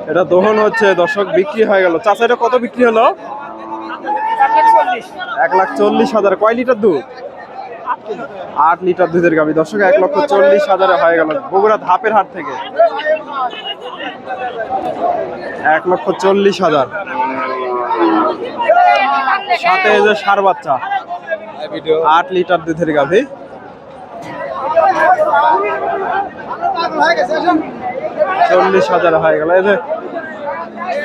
এটা দহন হচ্ছে দর্শক, বিক্রি হয়ে গেল। চাচা এটা কত বিক্রি হলো? 1,40,000। কয় লিটার দুধ? 8 লিটার দুধের গাভী দর্শক, 1,40,000 হয়ে গেল বগুড়া ধাপের হাট থেকে। 1,40,000 সাথে এই যে ষাঁড় বাচ্চা, 8 লিটার দুধের গাভী। 40,000 হয়ে গেল। এই যে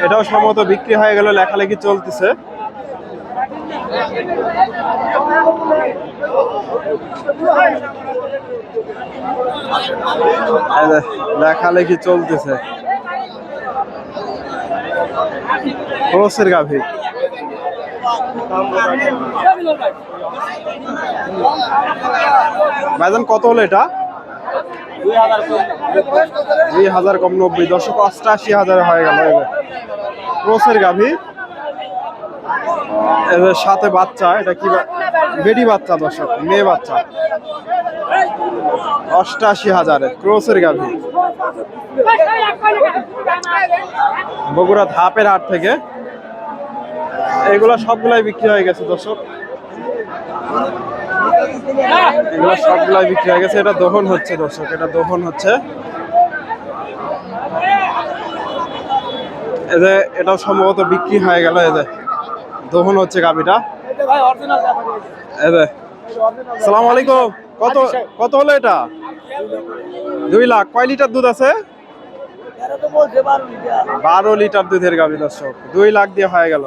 এটাও সম্ভবত বিক্রি হয়ে গেল, লেখালেখি চলতেছে। লেখালেখি চলতেছে। ক্রসের গাভী, ভাইজান কত হলো এটা? 2,000 কম 90 দর্শক, 88,000 হয়ে গেল। ক্রসের গাভী, এদের সাথে বাচ্চা। এটা কি বেডি বাচ্চা দর্শক, মেয়ে বাচ্চা। 88,000 ক্রসের গাভী, বগুড়া ধাপের হাট থেকে। এগুলা সবগুলাই বিক্রি হয়ে গেছে দর্শক, এগুলো সবগুলাই বিক্রি হয়ে গেছে। এটা দহন হচ্ছে দর্শক, এটা দহন হচ্ছে। এটাও সম্ভবত বিক্রি হয়ে গেল। এদের দহন হচ্ছে গাভীটা। সালাম আলাইকুম। কত কত হলো এটা? 2 লাখ। কয় লিটার দুধ আছে? 12 লিটার দুধের গাভী দর্শক, 2 লাখ দিয়ে হয়ে গেল।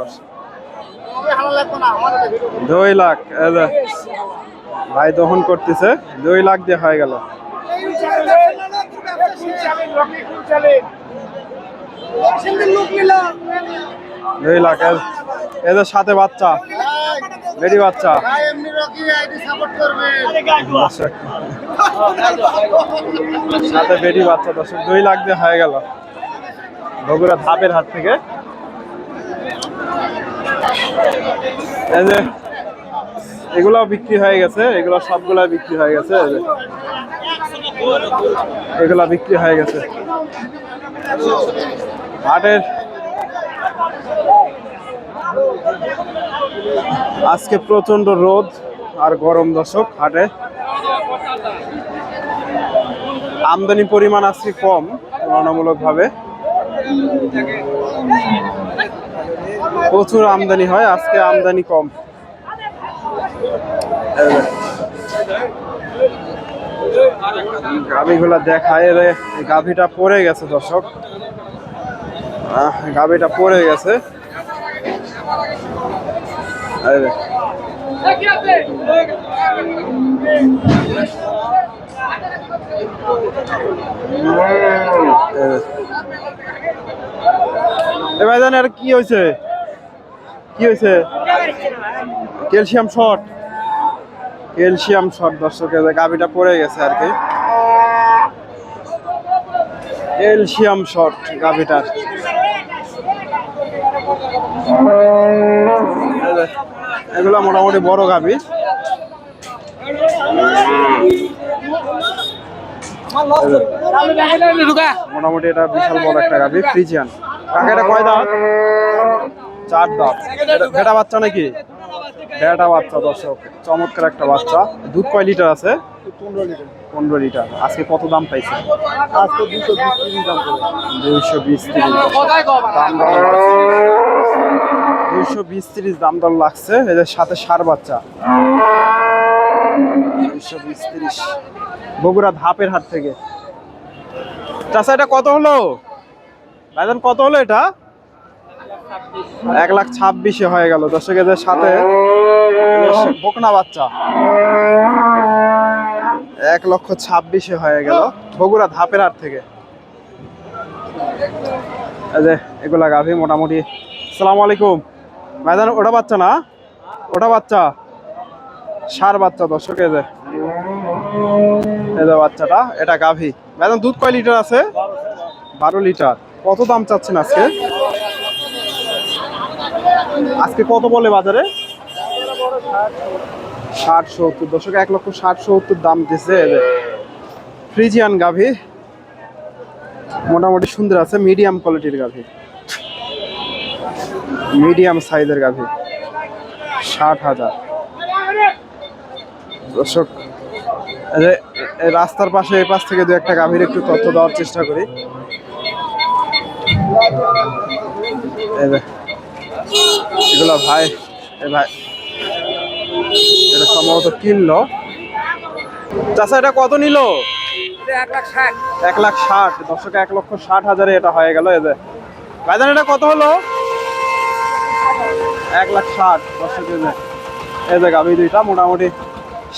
2 লাখ ভাই দহন করতেছে, 2 লাখ দিয়ে হয়ে গেল। 2 লাখ। এদের সাথে বাচ্চা, বেডি বাচ্চা। সাথে বেডি বাচ্চা দর্শক, 2 লাখ দিয়ে হয়ে গেল বগুড়া ধাপের হাট থেকে। এই যে এগুলাও বিক্রি হয়ে গেছে, এগুলো সবগুলা বিক্রি হয়ে গেছে। এগুলা বিক্রি হয়ে গেছে। হাটের আজকে প্রচন্ড রোদ আর গরম দর্শক। হাটে আমদানি পরিমাণ আজকে কম তুলনামূলক ভাবে, প্রচুর আমদানি হয়, আজকে আমদানি কম। গাভীগুলা দেখায়, গাভীটা পড়ে গেছে দর্শক, গাভীটা পড়ে গেছে। ভাইজান আর কি হয়েছে? কি হয়েছে? ক্যালসিয়াম শর্ট, ক্যালসিয়াম শর্ট দর্শক। গাভীটা পড়ে গেছে আর কি, ক্যালসিয়াম শর্ট গাভীটার। এগুলো মোটামুটি বড় গাভী। মোটামুটি এটা বিশাল বড় একটা গাভী, ফ্রিজিয়ান। কাকে এটা কয় দাঁত? 4 দাঁত। বেটা বাচ্চা নাকি? বেটা বাচ্চা দর্শক, চমৎকার একটা বাচ্চা। দুধ কয় লিটার আছে? 15 লিটার। আজকে কত দাম পাইছে? আজকে 220-30 দাম করে। 220-30 220-30 দাম দর লাগছে। এদের সাথে ষাঁড় বাচ্চা। 220-30 বগুড়া ধাপের হাট থেকে। চাচা এটা কত হলো? ভাইজান কত হলো এটা? 1,26,000 হয়ে গেল দর্শক। এদের সাথে বকনা বাচ্চা, 1,26,000 হয়ে গেল বগুড়া ধাপের হাট থেকে। এই যে এগুলা গাভী মোটামুটি। আসসালামু আলাইকুম ভাইজান, ওটা বাচ্চা না? ওটা বাচ্চা, ষাঁড় বাচ্চা দর্শক। এই যে বাচ্চাটা, এটা গাভী। ভাইজান দুধ কয় লিটার আছে? 12 লিটার। কত দাম চাচ্ছেন আজকে? আজকে কত বলে বাজারে? 60-70 দর্শক, 1,60,70 দাম দিছে। ফ্রিজিয়ান গাভী, মোটামুটি সুন্দর আছে, মিডিয়াম কোয়ালিটির গাভী, মিডিয়াম সাইজের গাভী, 60,000। দর্শক এই রাস্তার পাশে এই পাশ থেকে দু একটা গাভীর একটু তথ্য দেওয়ার চেষ্টা করি। এগুলো ভাই ভাই এটা সম্ভবত কিনলো। চাচা এটা কত নিল? 1,60,000। দর্শক 1,60,000 এটা হয়ে গেল। এই যে ভাইজান এটা কত হলো? 1,60,000। দর্শক এই যে গাভী দুইটা মোটামুটি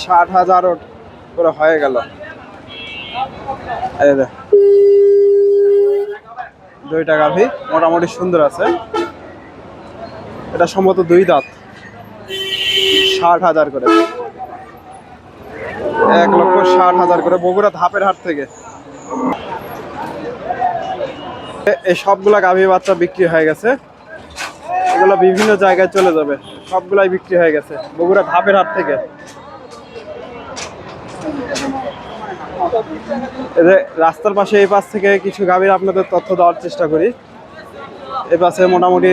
60,000 করে হয়ে গেল। এই যে দুইটা গাভী মোটামুটি সুন্দর আছে। এটা সম্ভবত 2 দাঁত, 60,000 করে, 1,60,000 করে, বগুড়া ধাপের হাট থেকে। এই সবগুলা গাভী বাচ্চা বিক্রি হয়ে গেছে, এগুলো বিভিন্ন জায়গায় চলে যাবে, সবগুলাই বিক্রি হয়ে গেছে বগুড়া ধাপের হাট থেকে। এই যে রাস্তার পাশে এই পাশ থেকে কিছু গাভীর আপনাদের তথ্য দেওয়ার চেষ্টা করি। এই পাশে মোটামুটি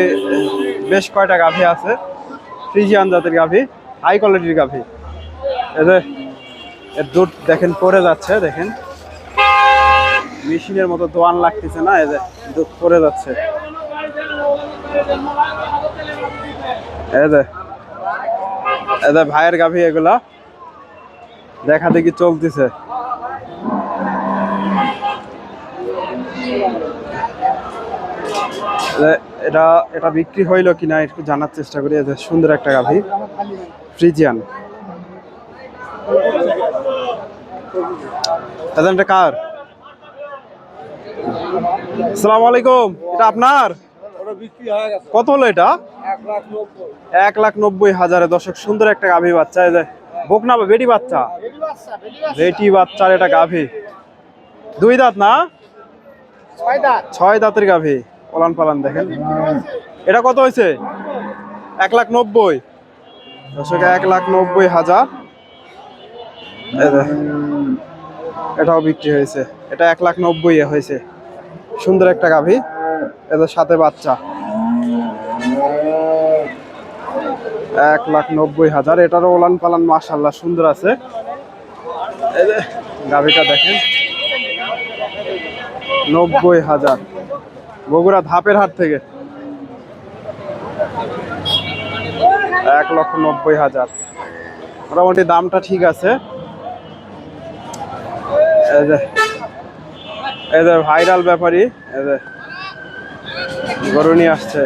বেশ কয়টা গাভী আছে, ফ্রিজিয়ান জাতের গাভী, হাই কোয়ালিটির গাভী। এই যে এর দুধ দেখেন পড়ে যাচ্ছে, দেখেন মেশিনের মতো দোয়ান লাগতেছে না, এই যে দুধ পড়ে যাচ্ছে। এই যে ভাইয়ের গাভী, এগুলা দেখা দেখি চলতেছে। এটা বিক্রি হইলো কিনা একটু জানার চেষ্টা করি। এদের সুন্দর একটা গাভী, ফ্রিজিয়ান। এটা কার? আসসালামু আলাইকুম, এটা আপনার? কত হলো এটা? 1,90,000। দর্শক সুন্দর একটা গাভী বাচ্চা, এই যে বকনা বেটি বাচ্চা, বেটি বাচ্চার এটা গাভী, 2 দাঁত না 6 দাঁতের গাভী, ওলান পালান দেখেন। এটা কত হয়েছে? 1,90,000। দর্শক 1,90,000। এটাও বিক্রি হয়েছে, এটা 1,90,000 হয়েছে। সুন্দর একটা গাভী, এদের সাথে বাচ্চা, 1,90,000। এটারও ওলান পালান মাশাআল্লাহ সুন্দর আছে। এই যে গাভীটা দেখেন, 90,000, বগুড়া ধাপের হাট থেকে, 1,90,000। মোটামুটি দামটা ঠিক আছে। এই যে ভাইরাল ব্যাপারী, এই যে গরু নিয়ে আসছে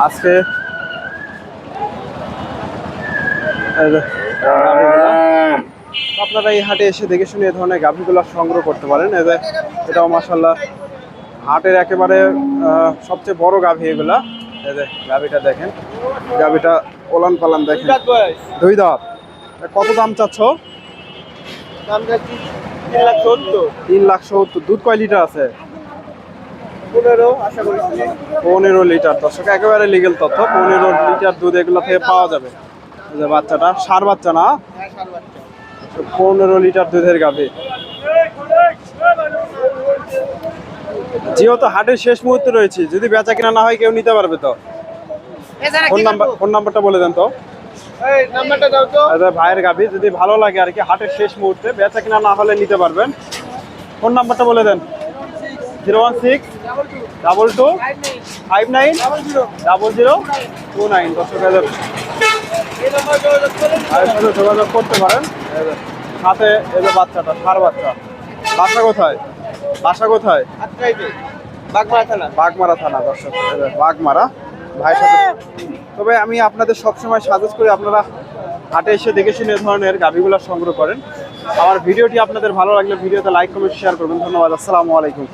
আজকে। আপনারা এই হাটে এসে দেখে শুনে এই ধরনের গাভীগুলো সংগ্রহ করতে পারেন। এটাও মাশাআল্লাহ হাটের একেবারে সবচেয়ে বড় গাভী এগুলা। এই যে গাভীটা দেখেন, গাভীটা ওলান পালান দেখেন, 2 দাঁত। কত দাম চাচ্ছ? 3,70,000। দুধ কয় লিটার আছে? 15 লিটার। দর্শক একেবারে লিগেল তথ্য, 15 লিটার দুধ এগুলো থেকে পাওয়া যাবে। যে বাচ্চাটা ষাঁড় বাচ্চা না, 15 লিটার দুধের গাভী। যেহেতু হাটের শেষ মুহূর্তে রয়েছে, যদি বেচা কিনা না হয় কেউ নিতে পারবে তো? ফোন নাম্বারটা বলে দেন তো। ভাইয়ের গাভী যদি ভালো লাগে আর কি, হাটের শেষ মুহূর্তে বেচা কিনা না হলে নিতে পারবেন। ফোন নাম্বারটা বলে দেন। 016-22-59-0029। যোগাযোগ করতে পারেন। সাথে এই যে বাচ্চাটা, ষাঁড় বাচ্চা। বাসা কোথায়? বাগমারা থানা। দর্শক বাগমারা ভাইয়ের সাথে। তবে আমি আপনাদের সবসময় সাজেস্ট করি আপনারা হাটে এসে দেখে শুনে ধরনের গাভীগুলো সংগ্রহ করেন। আমার ভিডিওটি আপনাদের ভালো লাগলে ভিডিওতে লাইক কমেন্ট শেয়ার করবেন। ধন্যবাদ। আসসালামু আলাইকুম।